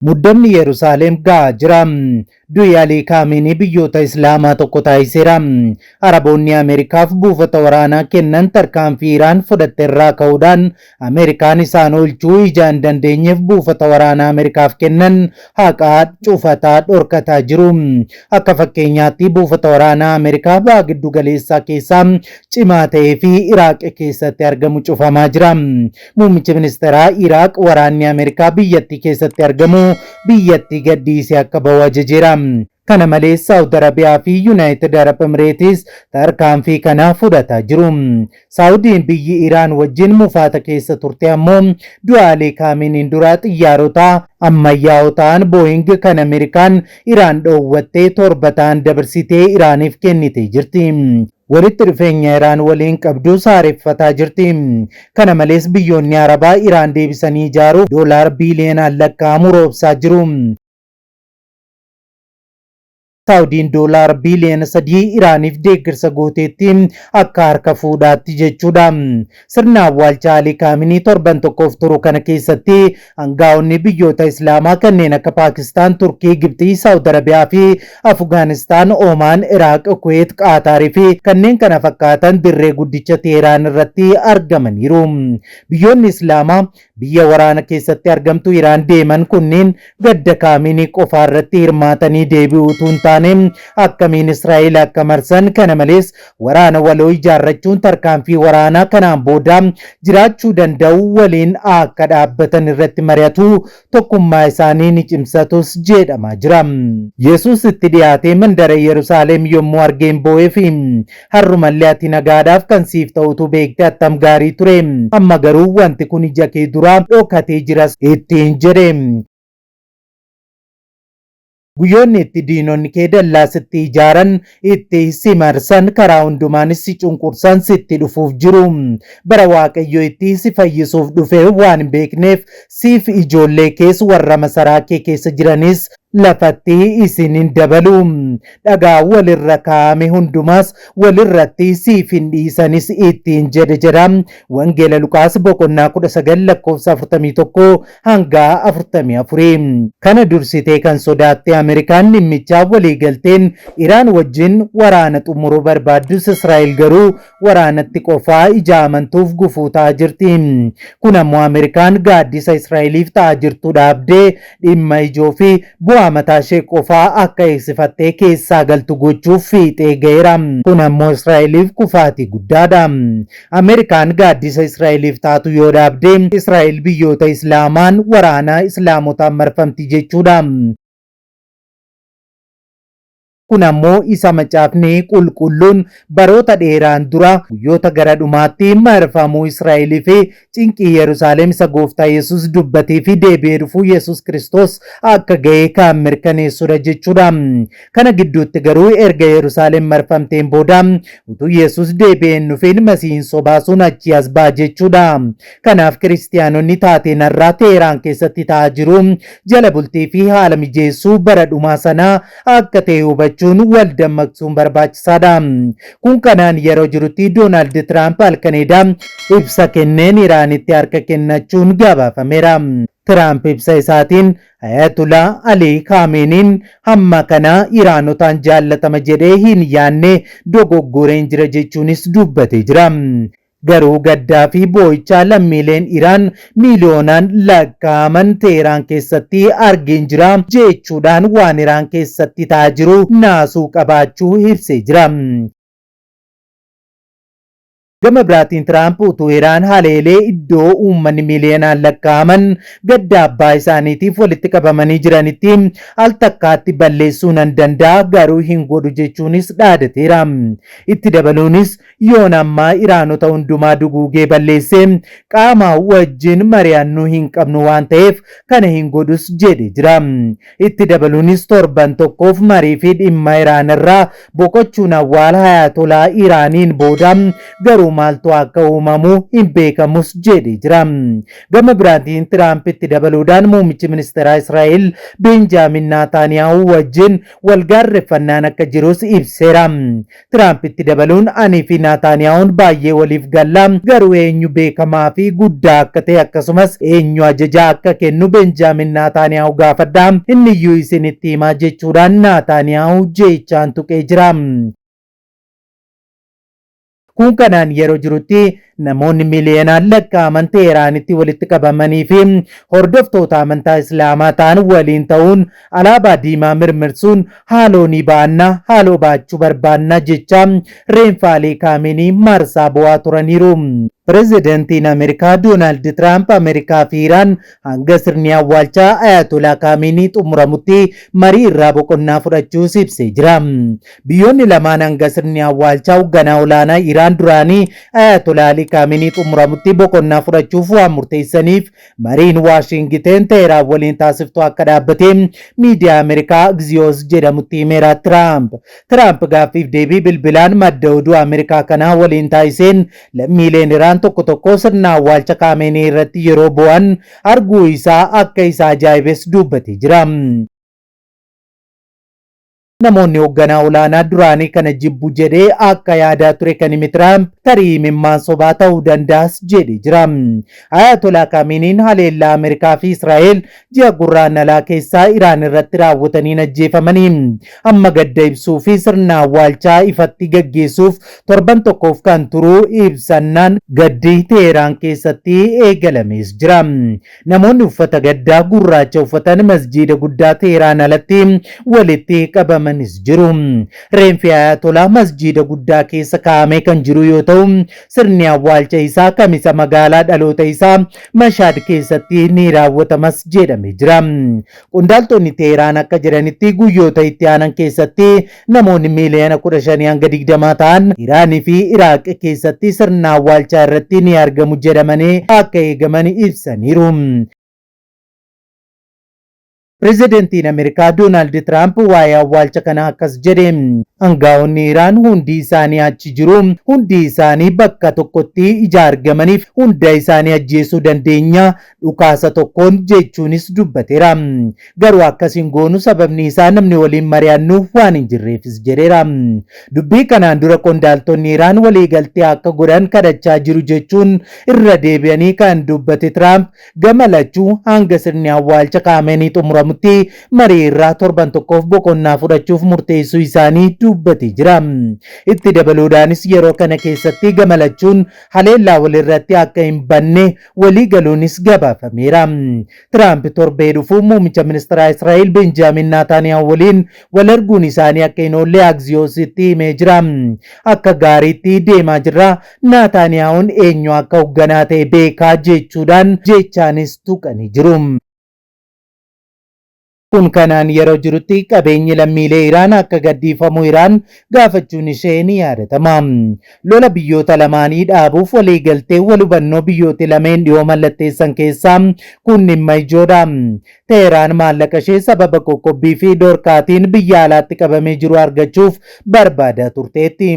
Muddamni Yerusaalem gahaa jira. Du'i Alii Kaameenii biyyoota Islaamaa tokko taasiseera. Araboonni Ameerikaaf buufata waraanaa kennan tarkaanfii Iraan fudhatte irraa ka'uudhaan Ameerikaan isaan oolchuu ijaan dandeenyeef buufata waraanaa Ameerikaaf kennan haqaa cufataa dhorkataa jiru. Akka fakkeenyaatti buufata waraanaa Ameerikaa baha giddu galeessaa keessaa cimaa ta'ee fi Iraaq keessatti argamu cufamaa jira. Muummichi ministeeraa Iraaq waraanni Ameerikaa biyyattii keessatti argamu biyyattii gadhiisee akka bahu ajajeera. Kana malees Saawud Arabiyaa fi Yuunaayitid Arab Emirates tarkaanfii kana fudhataa jiru. Saawudiin biyyi Iraan wajjin mufaata keessa turte ammoo du'a Alii Kaameniin dura xiyyaarota ammayyaa'oo ta'an Boeing kan Ameerikaan Iraan dhoowwattee 7 ta'an dabarsitee Iraaniif kennitee jirti. Walitti dhufeenya Iraan waliin qabdu saareffataa jirti. Kana malees biyyoonni Arabaa Iraan deebisanii ijaaruuf $1 biiliyoonaan lakkaa'amu roobsaa jiru. Saawudiin $3 biiliyoona Iraaniif deeggarsa gooteetti akka harka fuudhaatti jechuudha. Sirna awwaalcha Alii Kaamenii torban tokkoof turu kana keessatti aangaa'onni biyyoota Islaamaa kanneen akka Paakistaan, Turkii, Gibxii, Saawud Arabiyaa fi Afgaanistaan, Oomaan, Iraaq, Kuweet, Qaataarii fi kanneen kana fakkaatan dirree guddicha Teheraan irratti argamaniiru. Biyyoonni Islaamaa biyya waraana keessatti argamtu Iraan deeman kunneen gadda Kaamenii qofaa irratti hirmaatanii deebi'uutu hin taane akkamiin Israa'el akka marsan, kana malees waraana waloo ijaarrachuun tarkaanfii waraanaa kanaan booda jiraachuu danda'u waliin akka dhaabbatan irratti mari'atu tokkummaa isaanii ni cimsatus jedhamaa jira. Yesuus itti dhiyaatee mandara Yerusaalem yommuu argeen boo'ee fi har'umallee ati nagaadhaaf kan siif ta'utu beekte attam gaarii ture, amma garuu wanti kun ija kee duraa dhokatee jiras ittiin jedhe. Guyyoonni itti diinonni kee dallaa sitti ijaaran, itti si marsan, karaa hundumaanis si cunqursan sitti dhufuuf jiru. Bara Waaqayyo itti si fayyisuuf dhufe waan hin beekneef siif ijoollee kees warra masaraa kee keessa jiranis lafatti isinin dabalu. Dhagaa walirra kaa'ame hundumaas walirratti siif hin dhiisanis ittiin jedha. Wangeela Luqaas boqonnaa 19 lakkoofsa 41 hanga 44. Kana dursitee kan sodaatte Ameerikaan dhimmicha walii galteen Iraan wajjin waraana xumuruu barbaaddus Israa'el garuu waraanatti qofaa ija amantuuf gufuu ta'aa jirti. Kun ammoo Ameerikaan gaaddisa Israa'eliif ta'aa jirtu dhaabdee dhimma ijoo fi bu'aa mataa ishee qofaa akka eegsifattee keessaa galtu gochuuf fiixee ga'eera. Kun ammoo Israa'eliif kufaatii guddaadha. Ameerikaan gaaddisa Israa'eliif taatu yoo dhaabde Israa'el biyyoota Islaamaan waraana Islaamotaan marfamti jechuudha. Kun ammoo isa macaafni qulqulluun baroota dheeraan dura guyyoota gara dhumaatti marfamuu Israa'elii fi cinqii Yerusaalem isa gooftaa Yesuus dubbatee fi deebi'ee dhufuu Yesuus Kiristoos akka ga'e kan mirkaneessudha jechuudha. Kana gidduutti garuu erga Yerusaalem marfamteen booda utuu Yesuus deebi'een dhufeen masiihin sobaa sun achi as ba'a jechuudha. Kanaaf kiristiyaanonni taateen har'aa Teheraan keessatti ta'aa jiru jala bultii fi haala mijeessuu bara dhumaa sanaa akka ta'e hubachuu wal dammaqsuun barbaachisaadha. Kun kanaan yeroo jirutti Doonaald Tiraamp halkaneedha ibsa kenneen Iraanitti harka kennachuun gabaafameera. Tiraamp ibsa isaatiin Ayatollah Alii Kaameniin hamma kana Iraanotaan jaallatama jedhee hin yaanne dogoggoreen jira jechuunis dubbatee jira. Garuu gaddaa fi boo'ichaa lammiileen Iraan miiliyoonaan lakkaa'aman Teheraan keessatti argeen jira jechuudhaan waan Iraan keessatti ta'aa jiru naasuu qabaachuu ibsee jira. Gama biraatiin Tiraamp utuu Iraan haleelee iddoo uummanni miiliyoonaan lakkaa'aman gadda abbaa isaaniitiif walitti qabamanii jiranitti al takkaatti balleessuu nan danda'a garuu hin godhu jechuunis dhaadateera. Itti dabaluunis yoon ammaa Iraanota hundumaa duguugee balleessee qaama wajjin mari'annuu hin qabnu waan ta'eef kana hin godhus jedhe jira. Itti dabaluunis torban tokkoof marii fi dhimma Iraan irraa boqochuun awwaala Ayatollah Iraaniin booda garuu garuu maaltu akka uumamu hin beekamus jedhee jira. Gama biraatiin Tiraamp itti dabaluudhaan muummichi ministeeraa Israa'el Benjaamin Naataaniyaahu wajjin walgaarreffannaan akka jirus ibseera. Tiraamp itti dabaluun ani fi Naataaniyaahun baay'ee waliif galla, garuu eenyu beekamaa fi guddaa akka ta'e akkasumas eenyu ajajaa akka kennu Benjaamin Naataaniyaahu gaafadha, inniyyuu isinitti himaa jechuudhaan Naataaniyaahu jechaan tuqee jira. Kun kanaan yeroo jirutti namoonni miliyoonaan lakkaa'aman Teeraanitti walitti qabamanii fi hordoftoota amantaa Islaamaa ta'an waliin ta'uun alaabaa diimaa mirmirsuun haaloo ni baanna, haaloo baachuu barbaanna jecha reenfaalee kaameenii marsaa bu'aa turaniiru. Pireezidantiin Ameerikaa Doonaald Tiraamp Ameerikaa fi Iraan hanga sirni awwaalchaa Ayatolaa Kaameenii xumuramutti marii irraa boqonnaa fudhachuus ibsee jira. Biyyoonni lamaan hanga sirni awwaalchaa hoogganaa olaanaa Iraan duraanii Ayatolaa Kaameenii xumuramutti boqonnaa fudhachuuf waan murteessaniif mariin Waashingten Teheraan waliin taasiftu akka dhaabbate miidiyaa Ameerikaa Axios jedhamutti himeera. Tiraamp gaaffiif deebii bilbilaan madda oduu Ameerikaa kanaa waliin taasiseen lammiileen Iraan tokko sirna awwaalcha Kaameenii irratti yeroo bu'an arguu isaa akka isa ajaa'ibes dubbatee jira. Namoonni hoogganaa olaanaa duraanii kana jibbu jedhee akka yaadaa ture kan hime Tiraamp tarii imimmaan sobaa ta'uu danda'as jedhee jira. Ayatolaa Kaameniin haleellaa Ameerikaa fi Israa'el ji'a gurraandhalaa keessaa Iraan irratti raawwataniin ajjeefamanii amma gadda ibsuu fi sirna awwaalchaa ifatti gaggeessuuf torban tokkoof kan turuu ibsannaan gaddi Teheraan keessatti eegalamees jira. Namoonni uffata gaddaa gurraacha uffatan masjiida guddaa Teheraan alatti walitti qabaman jiru. Reenfi Ayatolaa masjiida guddaa keessa kaa'amee kan jiru yoo ta'u sirni awwaalcha isaa kamisa magaalaa dhaloota isaa Mashaad keessatti ni raawwatamas jedhamee jira. Qondaaltonni Teheraan akka jedhanitti guyyoota itti aanan keessatti namoonni miliyoona 15 hanga 20 ta'an Iraanii fi Iraaq keessatti sirna awwaalchaa irratti ni argamu jedhamanii akka eegaman ibsaniiru. Pireezidantiin Ameerikaa Doonaald Tiraamp waa'ee awwaalcha kana akkas jedhe. Aangaa'onni Iraan hundi isaanii achi jiru. Hundi isaanii bakka tokkotti ija argamaniif hunda isaanii ajjeesuu dandeenya dhukaasa tokkoon jechuunis dubbateera. Garuu akkasiin goonu sababni isaa namni waliin mari'annuuf waan hin jirreefis jedheera. Dubbii kanaan dura qondaaltonni Iraan waliigaltee akka godhan kadhachaa jiru jechuun irra deebi'anii kan dubbate Tiraamp gama lachuu hanga sirni awwaalcha Kaameenii xumuramutti marii irraa torban tokkoof boqonnaa fudhachuuf murteessuu isaanii dubbatee jira. Itti dabaluudhaanis yeroo kana keessatti gama lachuun haleellaa walirratti akka hin banne walii galuunis gabaafameera. Tiraamp torbee dhufu muummicha ministeeraa Israa'el Benjaamin Naataaniyaahu waliin wal arguun isaanii akka hin oolle Axiositti himee jira. Akka gaariitti deemaa jirra. Naataaniyaahun eenyu akka hoogganaa ta'e beekaa jechuudhaan jechaanis tuqanii jiru. Kun kanaan yeroo jirutti qabeenyi lammiilee Iraan akka gadhiifamu Iraan gaafachuun ishee ni yaadatama. Lola biyyoota lamaanii dhaabuuf waliigaltee wal hubannoo biyyoota lameen dhiyoo mallatteessan keessaa kun dhimma ijoodha. Teheraan maallaqa ishee sababa qoqqobbii fi dhorkaatiin biyya alaatti qabamee jiru argachuuf barbaadaa turteetti.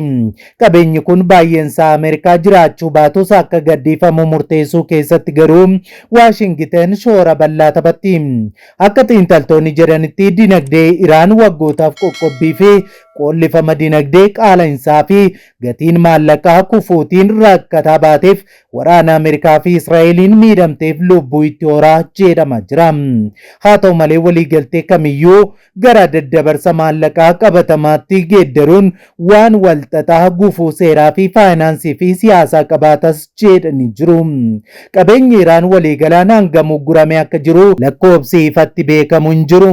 Qabeenyi kun baay'eensaa Ameerikaa jiraachuu baatus akka gadhiifamu murteessuu keessatti garuu Waashingten shoora bal'aa taphatti. Akka xiinxaltoonni jedhanitti dinagdee Iraan waggootaaf qoqqobbii fi qollifama dinagdee qaala'insaa fi gatiin maallaqaa kufuutiin rakkataa baateef waraana Ameerikaa fi Israa'eliin miidhamteef lubbuu itti horaa jedhama jira. Haa ta'u malee waliigaltee kamiyyuu gara daddabarsa maallaqaa qabatamaatti geeddaruun waan walxaxaa gufuu seeraa fi faayinaansii fi siyaasaa qabaatas jedhanii jiru. Qabeenyi Iraan waliigalaan hangam uggurame akka jiru lakkoobsi ifatti beekamu hin jiru.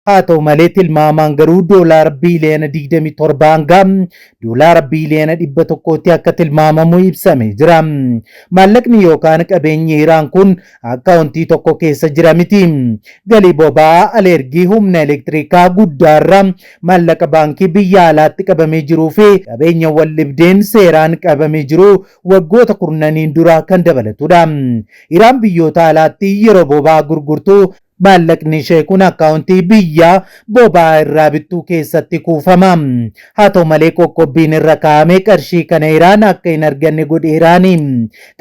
Haa ta'u malee tilmaamaan garuu doolaara biiliyoona 27 hanga doolaara biiliyoona 100tti akka tilmaamamu ibsamee jira. Maallaqni yookaan qabeenyi Iraan kun akkaawuntii tokko keessa jira miti. Galii boba'aa alergii humna elektirikaa guddaarra maallaqa baankii biyya alaatti qabamee jiruu fi qabeenya wal-dhibdeen seeraan qabamee jiru waggoota kurnaniin dura kan dabalatudha. Iraan biyyoota alaatti yeroo boba'aa gurgurtu Maallaqni ishee kun akkaawuntii biyya boba'aa irraa bittuu keessatti kuufama. Haa ta'u malee qoqqobbiin irra kaa'ame qarshii kana Iraan akka hin arganne godheeraani.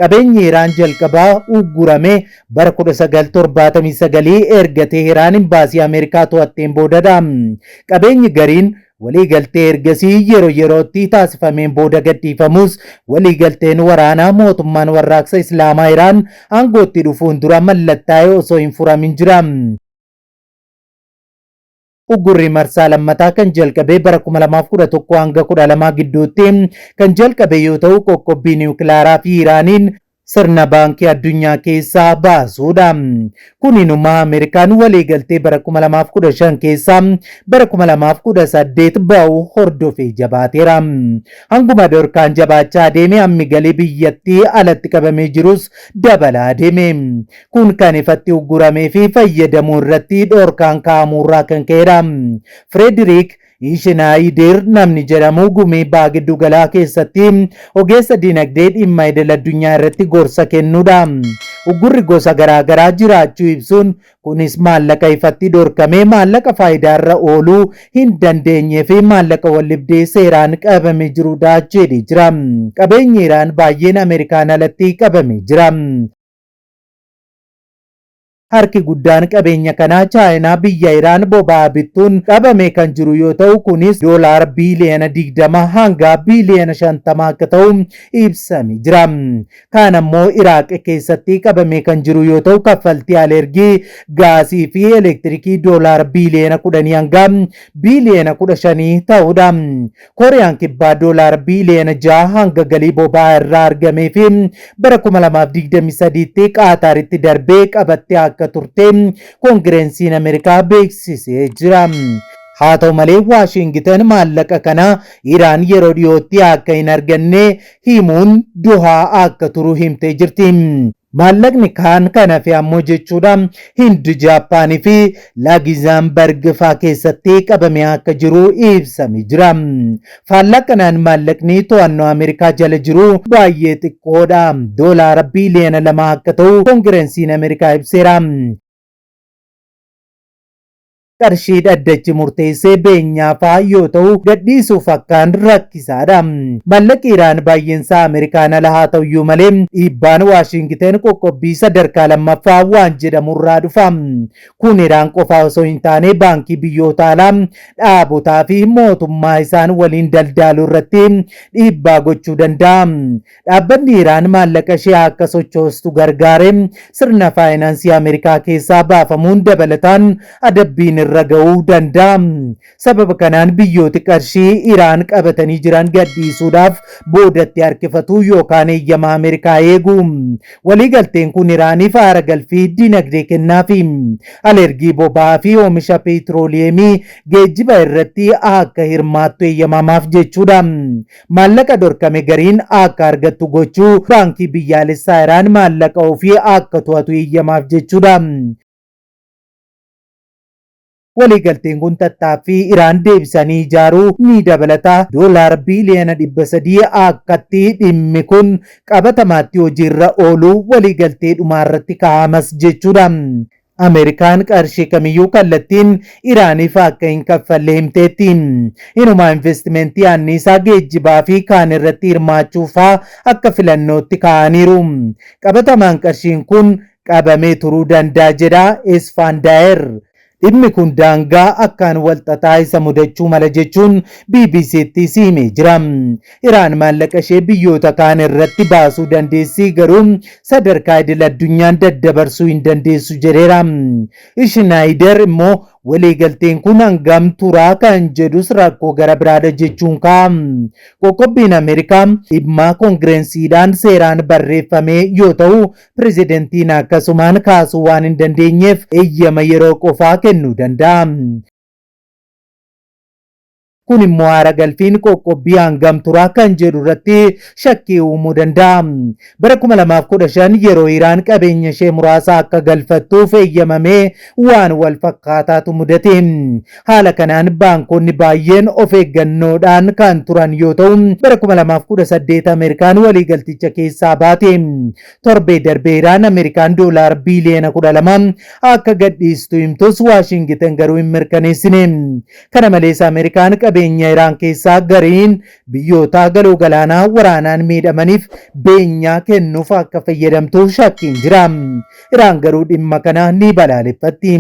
Qabeenyi Iraan jalqabaa uggurame bara 1979 erga Teheraan imbaasii Ameerikaa to'atteen boodadha. Qabeenyi gariin waliigaltee ergasii yeroo yerootti taasifameen booda gadhiifamus waliigalteen waraanaa mootummaan warraaqsa Islaamaa Iraan aangootti dhufuun dura mallattaa'ee osoo hin furamin jira. Uggurri marsaa lammataa kan jalqabe bara 2011 hanga 12 gidduutti kan jalqabe yoo ta'u qoqqobbii niwukilaaraa fi Iraaniin sirna baankii addunyaa keessaa baasuudha. Kuninuma Ameerikaan waliigaltee bara 2015 keessaa bara 2018 ba'u hordofee jabaateera. Hanguma dorkaan jabaachaa deeme hammi galii biyyattii alatti qabamee jirus dabalaa deeme. Kun kan ifatti ugguramee fi fayyadamuu irratti dhorkaan kaa'amurraa kan ka'edha. Frederick Schneider namni jedhamu gumii baagiddu galaa keessatti ogeessa dinagdee dhimma idil addunyaa irratti gorsa kennuudha. Uggurri gosa garaagaraa jiraachuu ibsuun kunis maallaqa ifatti dhorkamee maallaqa faayidaa irra ooluu hin dandeenye fi maallaqa wallibdee seeraan qabame jirudha jedhee jira. Qabeenyi Iraan baay'een Ameerikaan alatti qabame jira. Harki guddaan qabeenya kanaa Chaayinaa biyya Iraan boba'aa bittuun qabame kan jiru yoo ta'u kunis doolaara biiliyoona 20 hanga biiliyoona 50 akka ta'u ibsamee jira. Kaan ammoo Iraaq keessatti qabame kan jiru yoo ta'u kaffaltii alergii gaasii fi elektirikii doolaara biiliyoona 10 hanga biiliyoona 15 ta'udha. Kooriyaan kibbaa doolaara biiliyoona 6 hanga galii boba'aa irraa argamee fi bara 2023tti Qaataaritti darbee qabattee akka turte koongireensiin Ameerikaa beeksisee jira. Haa ta'u malee Waashingitan maallaqa kana Iraan yeroo dhiyootti akka hin arganne himuun duhaa akka turu himtee jirti. Maallaqni kaan kan hafe ammoo jechuudha Hindi, Jaappaanii fi Laagizaambarg faa keessatti qabamee akka jiru ibsamee jira. Faallaa kanaan maallaqni to'annoo Ameerikaa jala jiru baay'ee xiqqoodha. Doolaara biiliyoona 2 akka ta'u koongireensiin Ameerikaa ibseera. Qarshii dhaddachi murteessee beenyaa fa'aa yoo ta'u gadhiisuuf akkaan rakkisaadha. Maallaqi Iraan baay'eensaa Ameerikaan ala haa ta'uyyuu malee dhiibbaan Waashingitan qoqqobbii sadarkaa lammaffaa waan jedhamurraa dhufa. Kun Iraan qofa osoo hin taane baankii biyyoota alaa dhaabotaa fi mootummaa isaan waliin daldaaluu irratti dhiibbaa gochuu danda'a. Dhaabbanni Iraan maallaqa ishee akka sochoostu gargaare sirna faayinaansii Ameerikaa keessaa baafamuun dabalataan adabbiin irra ga'uu danda'a. Sababa kanaan biyyooti qarshii Iraan qabatanii jiran gadhiisuudhaaf boodatti harkifatu yookaan eeyyama Ameerikaa eegu. Waliigalteen kun Iraaniif aara galfii dinagdee kennaafi alergii boba'aa fi oomisha peetirooleemii geejjiba irratti akka hirmaattu eeyyamamaaf jechuudha. Maallaqa dhorkame gariin akka argattu gochuu baankii biyyaalessaa Iraan maallaqa ofii akka to'atu eeyyamaaf jechuudha. Waliigalteen kun tattaaffii Iraan deebisanii ijaaruu ni dabalata. Doolaara biiliyoona 300 akkatti dhimmi kun qabatamaatti hojiirra ooluu waliigaltee dhumaarratti kaa'amas jechuudha. Ameerikaan qarshii kamiyyuu kallattiin Iraaniif akka hin kaffalle himteetti. Inuma investimentii anniisaa geejjibaa fi kaan irratti hirmaachuufaa akka filannootti kaa'aniiru. Qabatamaan qarshiin kun qabamee turuu danda'a jedha Esfandaa'er. Dhimmi kun daangaa akkaan walxaxaa isa mudachuu mala jechuun BBC'tti himee jira. Iraan maallaqa ishee biyyoota kaan irratti baasuu dandeessi garuu sadarkaa idil addunyaan daddabarsuu hin dandeessu jedheera. Schneider immoo waliigalteen kun hangam turaa kan jedhus rakkoo gara biraadha jechuun ka'a. Qoqqobbiin Ameerikaa dhimma koongireensiidhaan seeraan barreeffame yoo ta'u pirezidentiin akkasumaan kaasuu waan hin dandeenyeef eeyyama yeroo qofaa kennuu danda'a. kun immoo haara galfiin qoqqobbii hangam turaa kan jedhu irratti shakkii uumuu danda'a. Bara 2015 yeroo Iraan qabeenya ishee muraasa akka galfattuuf eeyyamamee waan wal fakkaataatu mudate. Haala kanaan baankonni baay'een of eeggannoodhaan kan turan yoo ta'u bara 2018 Ameerikaan waliigalticha keessaa baate. Torbee darbee Iraan Ameerikaan doolaara biiliyoona 12 akka gadhiistu himtus Waashingtan garuu hin mirkaneessine. Kana malees Ameerikaan qabeenya Iraan keessaa gariin biyyoota galoo galaanaa waraanaan miidhamaniif beenyaa kennuuf akka fayyadamtu shakkiin jira. Iraan garuu dhimma kana ni balaaleffatti.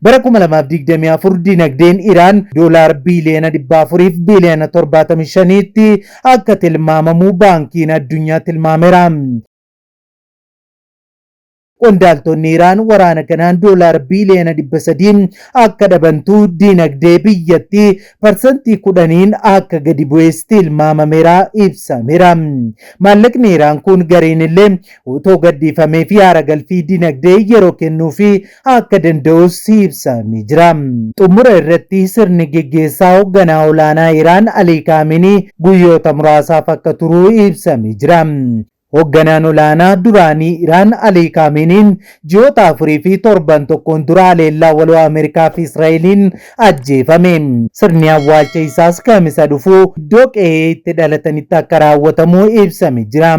Bara 2024 dinagdeen Iraan doolaara biiliyoona 400 fi biiliyoona 75tti akka tilmaamamu baankiin addunyaa tilmaameera. Qondaaltonni Iraan waraana kanaan doolaara biiliyoona 300 akka dhabantu dinagdee biyyattii parsantii 10 akka gadi bu'es tilmaamameera ibsameera. Maallaqni Iraan kun gariin illee utoo gadhiifamee fi haara galfii dinagdee yeroo kennuu fi akka danda'us ibsamee jira. Xumura irratti sirni geggeessaa hoogganaa olaanaa Iraan Alii Khamenei guyyoota muraasaaf akka turu ibsamee jira. Hoogganaan olaanaa duraanii Iraan Alii Khamenei ji'oota 4 fi 7 dura haleellaa waloo Ameerikaa fi Israa'eliin ajjeefame. Sirni awwaalcha isaas kamisa dhufu iddoo qe'ee itti dhalatanitti akka raawwatamu ibsamee jira.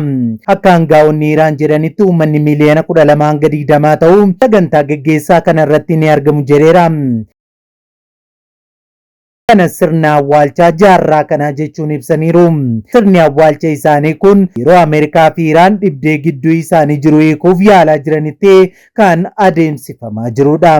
Akka aangaa'onni Iraan jedhanitti uummanni miliyoona 12 hanga 20 ta'u sagantaa geggeessaa kana irratti ni argamu jedheera. Kana sirna awwaalchaa jaarraa kana jechuun ibsaniiru. Sirni awwaalcha isaanii kun yeroo Ameerikaa fi Iraan dhibdee gidduu isaanii jiru hiikuuf yaalaa jiranitti kan adeemsifamaa jirudha.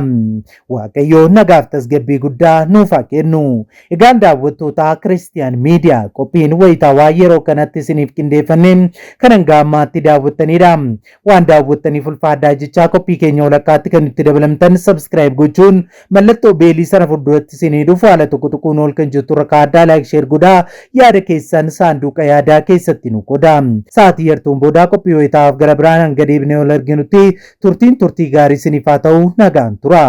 Waaqayyo nagaaf tasgabbii guddaa nuuf haa kennu. Egaan daawwattoota Kiristiyaan Miidiyaa qophiin wayitaawaa yeroo kanatti isiniif qindeeffannee kan hanga ammaatti daawwattanidha. Waan daawwattaniif ulfaadhaa jechaa qophii keenya walakkaatti kan itti dabalamtan subscribe gochuun mallattoo beelii sana fuulduratti isinii dhufu haala tokko kun ol kan jirtu rakkaaddaa like share godhaa yaada keessan saanduqa yaadaa keessatti nu qodaa. Sa'aatii yartuun boodaa qophii wayitaaf gara biraan hanga deebinee ol arginutti turtiin turtii gaarii isiniif haa ta'u nagaan tura.